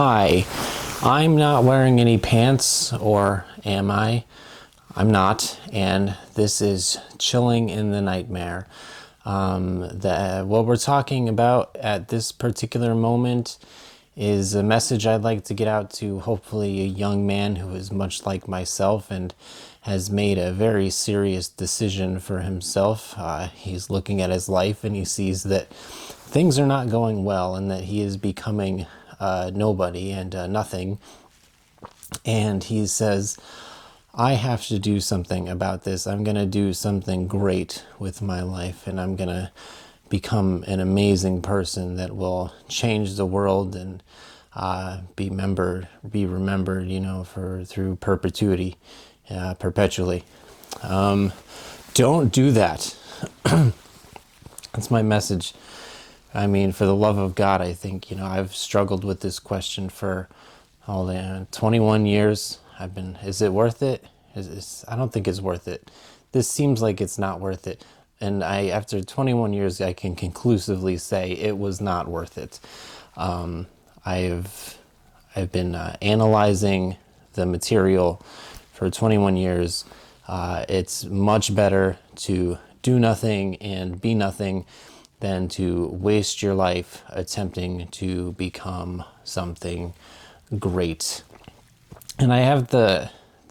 Hi, I'm not wearing any pants, or am I? I'm not, and this is Chilling in the Nightmare. What we're talking about at this particular moment is a message I'd like to get out to hopefully a young man who is much like myself and has made a very serious decision for himself. He's looking at his life and he sees that things are not going well and that he is becoming nobody and nothing. And he says, I have to do something about this. I'm going to do something great with my life, and I'm going to become an amazing person that will change the world and be remembered, through perpetuity, perpetually. Don't do that. That's my message. I mean, for the love of God, I think, I've struggled with this question for 21 years. Is it worth it? I don't think it's worth it. This seems like it's not worth it. And after 21 years, I can conclusively say it was not worth it. I've been analyzing the material for 21 years. It's much better to do nothing and be nothing than to waste your life attempting to become something great. And I have the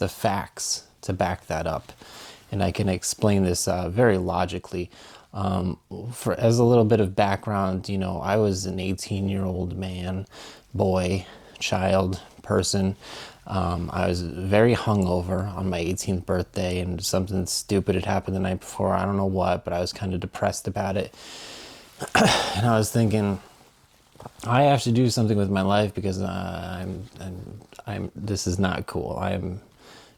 facts to back that up, and I can explain this very logically. As a little bit of background, I was an 18-year-old man, boy, child, person. I was very hungover on my 18th birthday, and something stupid had happened the night before. I don't know what, but I was kind of depressed about it. And I was thinking, I have to do something with my life because this is not cool. I am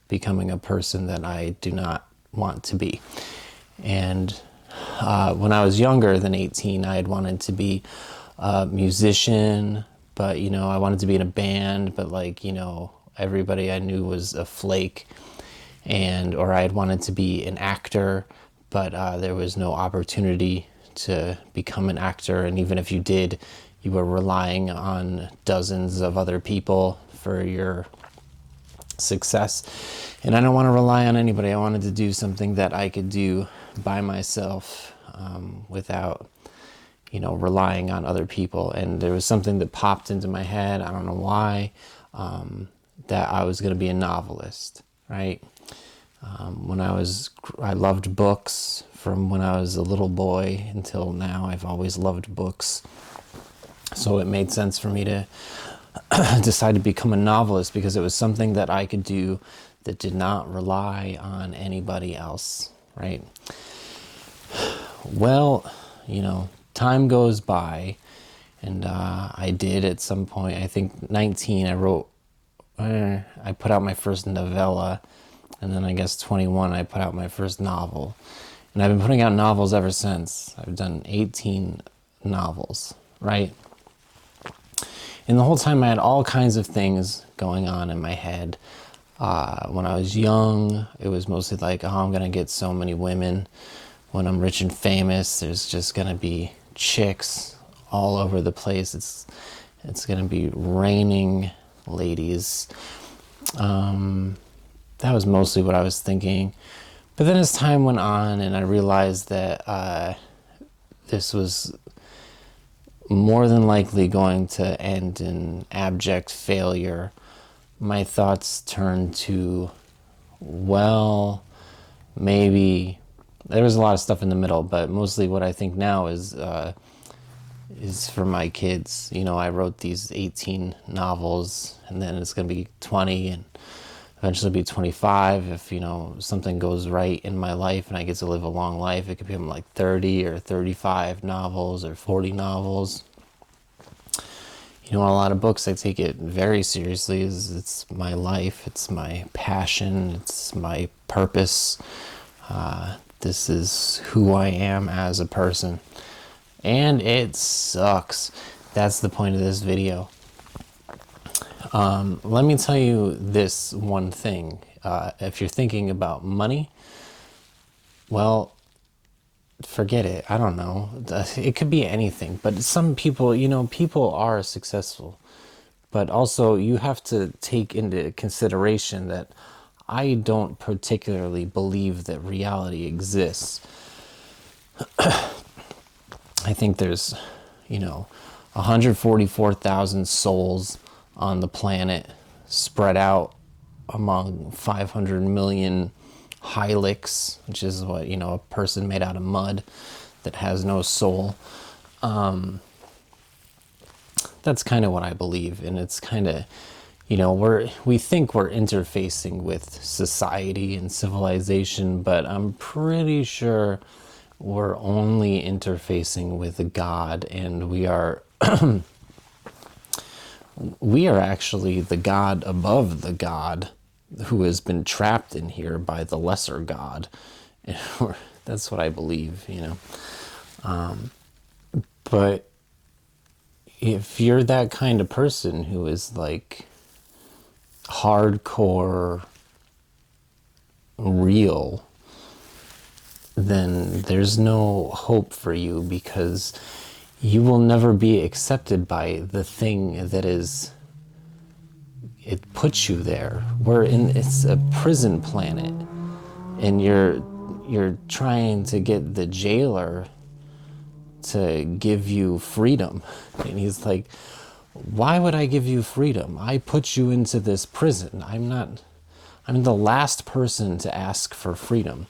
becoming a person that I do not want to be. And when I was younger than 18, I had wanted to be a musician, but I wanted to be in a band, but everybody I knew was a flake, or I had wanted to be an actor, but there was no opportunity to become an actor, and even if you did, you were relying on dozens of other people for your success. And I don't want to rely on anybody. I wanted to do something that I could do by myself, without relying on other people. And there was something that popped into my head, I don't know why, that I was going to be a novelist, right? I loved books from when I was a little boy until now. I've always loved books. So it made sense for me to decide to become a novelist because it was something that I could do that did not rely on anybody else, right? Well, time goes by, and I did at some point, I think 19, I put out my first novella, and then I guess 21, I put out my first novel. And I've been putting out novels ever since. I've done 18 novels, right? And the whole time I had all kinds of things going on in my head. When I was young, it was mostly like, I'm going to get so many women. When I'm rich and famous, there's just going to be chicks all over the place. It's going to be raining ladies. That was mostly what I was thinking. But then as time went on and I realized that this was more than likely going to end in abject failure, my thoughts turned to, well, maybe there was a lot of stuff in the middle, but mostly what I think now is for my kids. I wrote these 18 novels, and then it's going to be 20 and eventually be 25. If, something goes right in my life and I get to live a long life, it could become like 30 or 35 novels or 40 novels. A lot of books, I take it very seriously. It's my life, it's my passion, it's my purpose. This is who I am as a person. And it sucks. That's the point of this video. Let me tell you this one thing. If you're thinking about money, well, forget it. I don't know. It could be anything. But some people, people are successful. But also, you have to take into consideration that I don't particularly believe that reality exists. I think there's, 144,000 souls on the planet spread out among 500 million hylics, which is what, a person made out of mud that has no soul. That's kind of what I believe. And it's kind of, we think we're interfacing with society and civilization, but I'm pretty sure we're only interfacing with God, and we are actually the God above the God who has been trapped in here by the lesser God. And that's what I believe, But if you're that kind of person who is like hardcore real, then there's no hope for you, because you will never be accepted by the thing that is, it puts you there. It's a prison planet, and you're trying to get the jailer to give you freedom. And he's like, why would I give you freedom? I put you into this prison. I'm the last person to ask for freedom.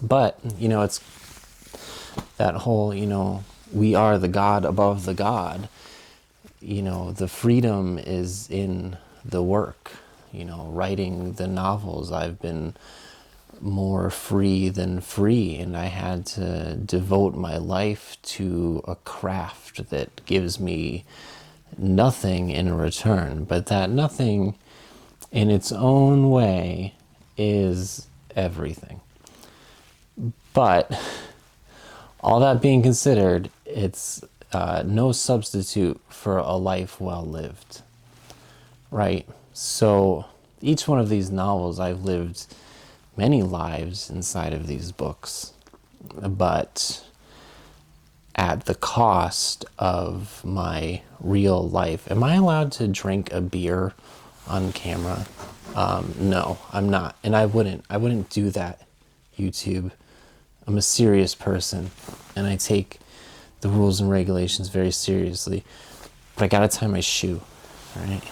But, it's that whole, we are the God above the God. The freedom is in the work. Writing the novels, I've been more free than free, and I had to devote my life to a craft that gives me nothing in return, but that nothing in its own way is everything. But all that being considered, it's no substitute for a life well lived, right? So each one of these novels, I've lived many lives inside of these books, but at the cost of my real life. Am I allowed to drink a beer on camera? No, I'm not. And I wouldn't do that, YouTube. I'm a serious person, and I take the rules and regulations very seriously. But I gotta tie my shoe, all right?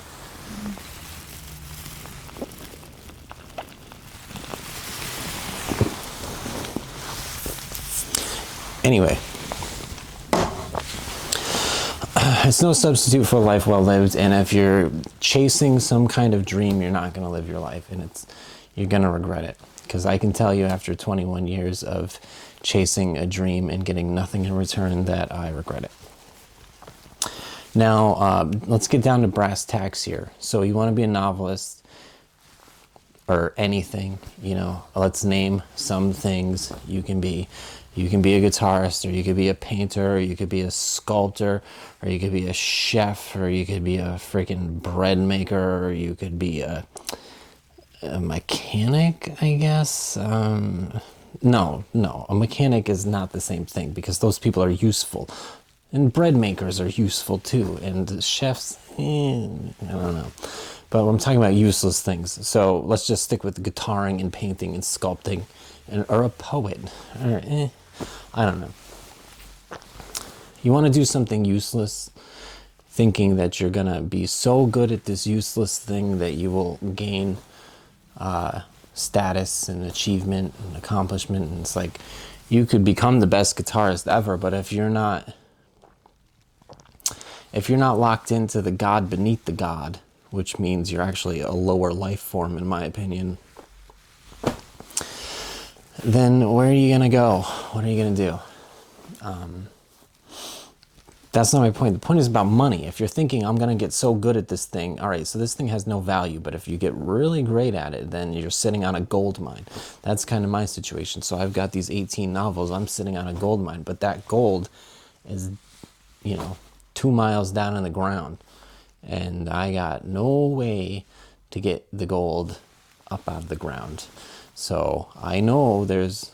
Anyway, it's no substitute for a life well lived, and if you're chasing some kind of dream, you're not going to live your life, and you're going to regret it. Because I can tell you, after 21 years of chasing a dream and getting nothing in return, that I regret it. Now, let's get down to brass tacks here. So you want to be a novelist or anything, let's name some things you can be. You can be a guitarist, or you could be a painter, or you could be a sculptor, or you could be a chef, or you could be a freaking bread maker, or you could be a mechanic, I guess. No, a mechanic is not the same thing, because those people are useful. And bread makers are useful too, and chefs, I don't know. But I'm talking about useless things. So let's just stick with guitaring and painting and sculpting, or a poet, or I don't know. You want to do something useless, thinking that you're going to be so good at this useless thing that you will gain status and achievement and accomplishment. And it's like, you could become the best guitarist ever, but if you're not locked into the God beneath the God, which means you're actually a lower life form, in my opinion, then where are you going to go? What are you going to do? That's not my point. The point is about money. If you're thinking, I'm going to get so good at this thing, all right, so this thing has no value, but if you get really great at it, then you're sitting on a gold mine. That's kind of my situation. So I've got these 18 novels. I'm sitting on a gold mine, but that gold is, 2 miles down in the ground. And I got no way to get the gold up out of the ground. So I know there's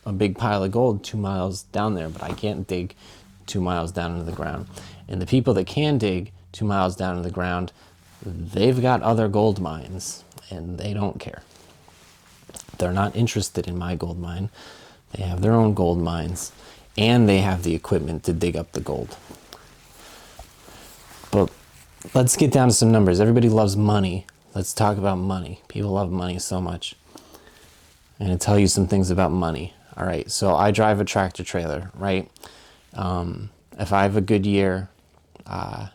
a big pile of gold 2 miles down there, but I can't dig 2 miles down into the ground. And the people that can dig 2 miles down to the ground, they've got other gold mines and they don't care. They're not interested in my gold mine. They have their own gold mines and they have the equipment to dig up the gold. But let's get down to some numbers. Everybody loves money. Let's talk about money. People love money so much. I'm going to tell you some things about money. All right, so I drive a tractor trailer, right? If I have a good year, I'm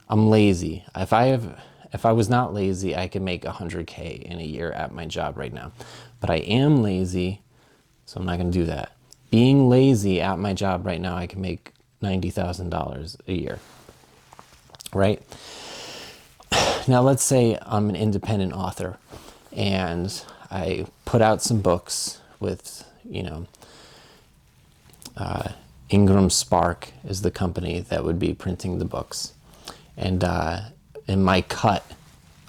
lazy. If I was not lazy, I could make 100K in a year at my job right now. But I am lazy, so I'm not going to do that. Being lazy at my job right now, I can make $90,000 a year, right? Now, let's say I'm an independent author and I put out some books with, Ingram Spark is the company that would be printing the books. And my cut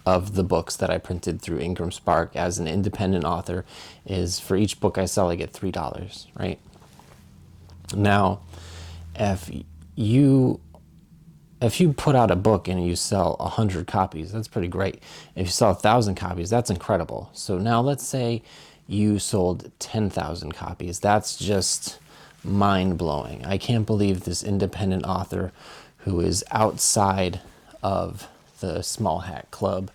of the books that I printed through Ingram Spark as an independent author is, for each book I sell, I get $3, right? Now, if you put out a book and you sell 100 copies, that's pretty great. If you sell 1,000 copies, that's incredible. So now let's say you sold 10,000 copies. That's just mind-blowing. I can't believe this independent author who is outside of the Small Hat Club,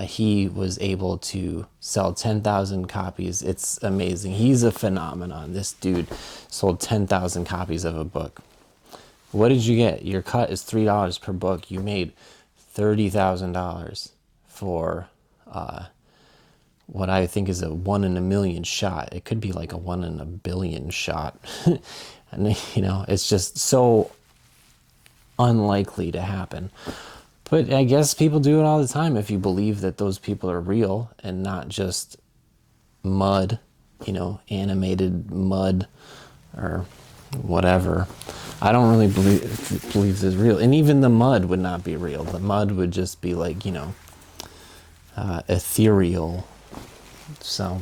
he was able to sell 10,000 copies. It's amazing. He's a phenomenon. This dude sold 10,000 copies of a book. What did you get? Your cut is $3 per book. You made $30,000 for what I think is a 1 in a million shot. It could be like a 1 in a billion shot. And it's just so unlikely to happen. But I guess people do it all the time if you believe that those people are real and not just mud, animated mud or whatever. I don't really believe this is real. And even the mud would not be real. The mud would just be like, ethereal. So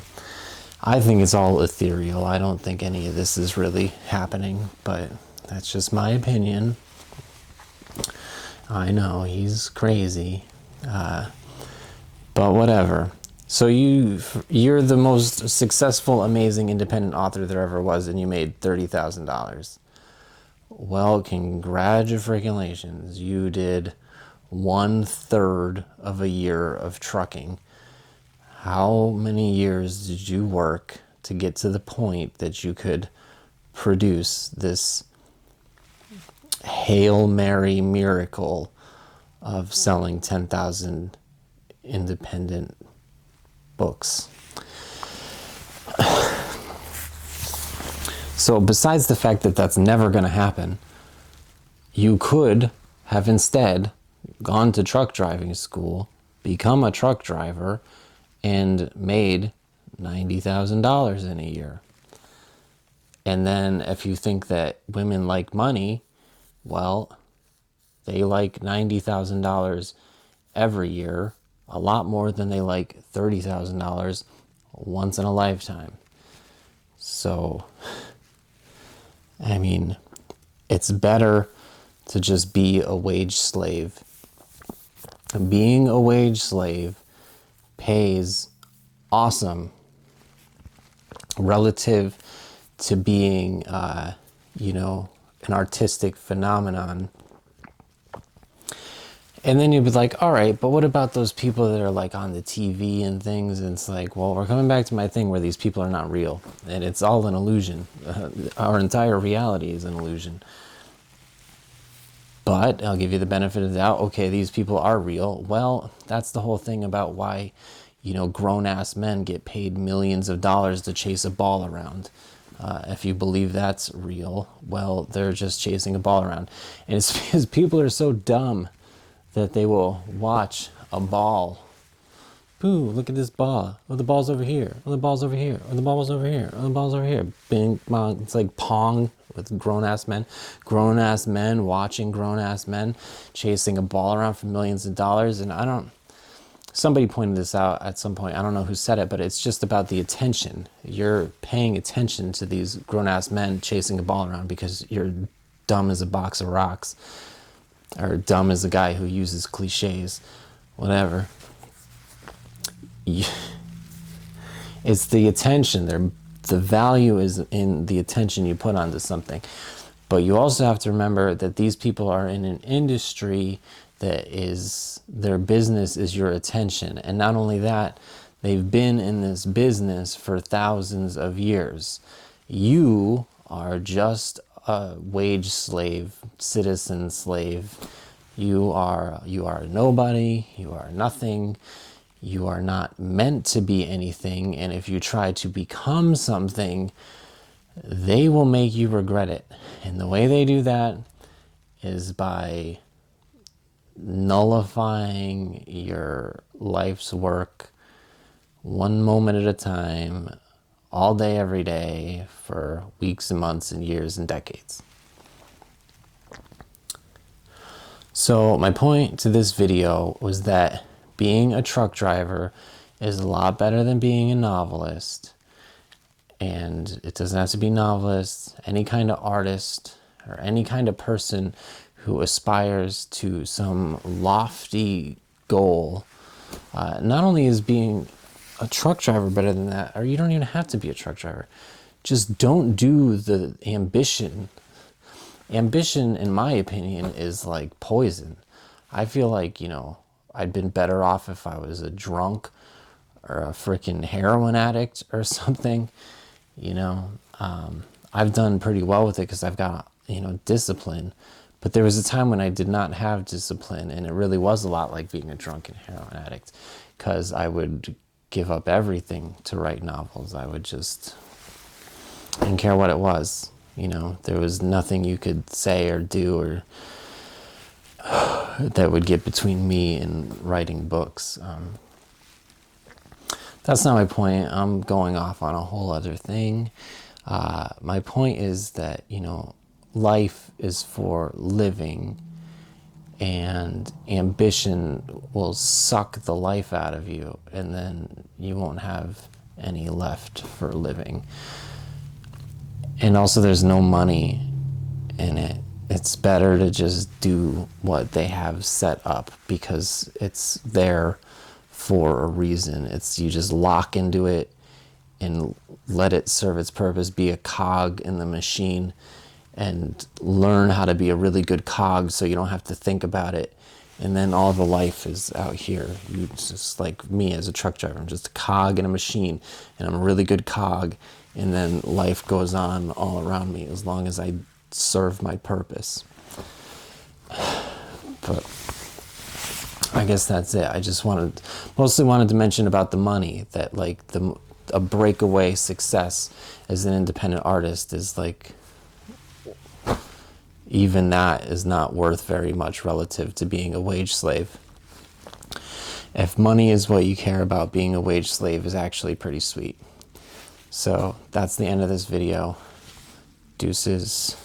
I think it's all ethereal. I don't think any of this is really happening, but that's just my opinion. I know, he's crazy. But whatever. So you're the most successful, amazing, independent author there ever was, and you made $30,000. Well, congratulations. You did 1/3 of a year of trucking. How many years did you work to get to the point that you could produce this Hail Mary miracle of selling 10,000 independent books? So besides the fact that that's never going to happen, you could have instead gone to truck driving school, become a truck driver, and made $90,000 in a year. And then if you think that women like money, well, they like $90,000 every year, a lot more than they like $30,000 once in a lifetime. So, I mean, it's better to just be a wage slave. Being a wage slave pays awesome relative to being, an artistic phenomenon. And then you'd be like, all right, but what about those people that are like on the TV and things? And it's like, well, we're coming back to my thing where these people are not real. And it's all an illusion. Our entire reality is an illusion. But I'll give you the benefit of the doubt. Okay, these people are real. Well, that's the whole thing about why, grown-ass men get paid millions of dollars to chase a ball around. If you believe that's real, well, they're just chasing a ball around. And it's because people are so dumb that they will watch a ball. Boo, look at this ball. Oh, the ball's over here. Oh, the ball's over here. Oh, the ball's over here. Oh, the ball's over here. Bing, bong. It's like Pong with grown-ass men. Grown-ass men watching grown-ass men chasing a ball around for millions of dollars. And somebody pointed this out at some point. I don't know who said it, but it's just about the attention. You're paying attention to these grown-ass men chasing a ball around because you're dumb as a box of rocks. or dumb is the guy who uses cliches, whatever. It's the attention. The value is in the attention you put onto something. But you also have to remember that these people are in an industry that is, their business is your attention. And not only that, they've been in this business for thousands of years. You are just a wage slave, citizen slave. You are nobody, you are nothing. You are not meant to be anything, and if you try to become something, they will make you regret it. And the way they do that is by nullifying your life's work one moment at a time, all day, every day, for weeks and months and years and decades. So my point to this video was that being a truck driver is a lot better than being a novelist. And it doesn't have to be novelist, any kind of artist or any kind of person who aspires to some lofty goal. Not only is being a truck driver better than that, or you don't even have to be a truck driver. Just don't do the ambition. Ambition, in my opinion, is like poison. I feel like, I'd been better off if I was a drunk or a freaking heroin addict or something. I've done pretty well with it because I've got, discipline. But there was a time when I did not have discipline, and it really was a lot like being a drunk and heroin addict, because I would give up everything to write novels. I didn't care what it was. There was nothing you could say or do or that would get between me and writing books. That's not my point. I'm going off on a whole other thing. My point is that, life is for living, and ambition will suck the life out of you, and then you won't have any left for living. And also, there's no money in it. It's better to just do what they have set up because it's there for a reason. You just lock into it and let it serve its purpose, be a cog in the machine, and learn how to be a really good cog so you don't have to think about it. And then all the life is out here. You just, like me as a truck driver, I'm just a cog in a machine, and I'm a really good cog, and then life goes on all around me as long as I serve my purpose. But I guess that's it. I just mostly wanted to mention about the money, that like a breakaway success as an independent artist is like, even that is not worth very much relative to being a wage slave. If money is what you care about, being a wage slave is actually pretty sweet. So that's the end of this video. Deuces.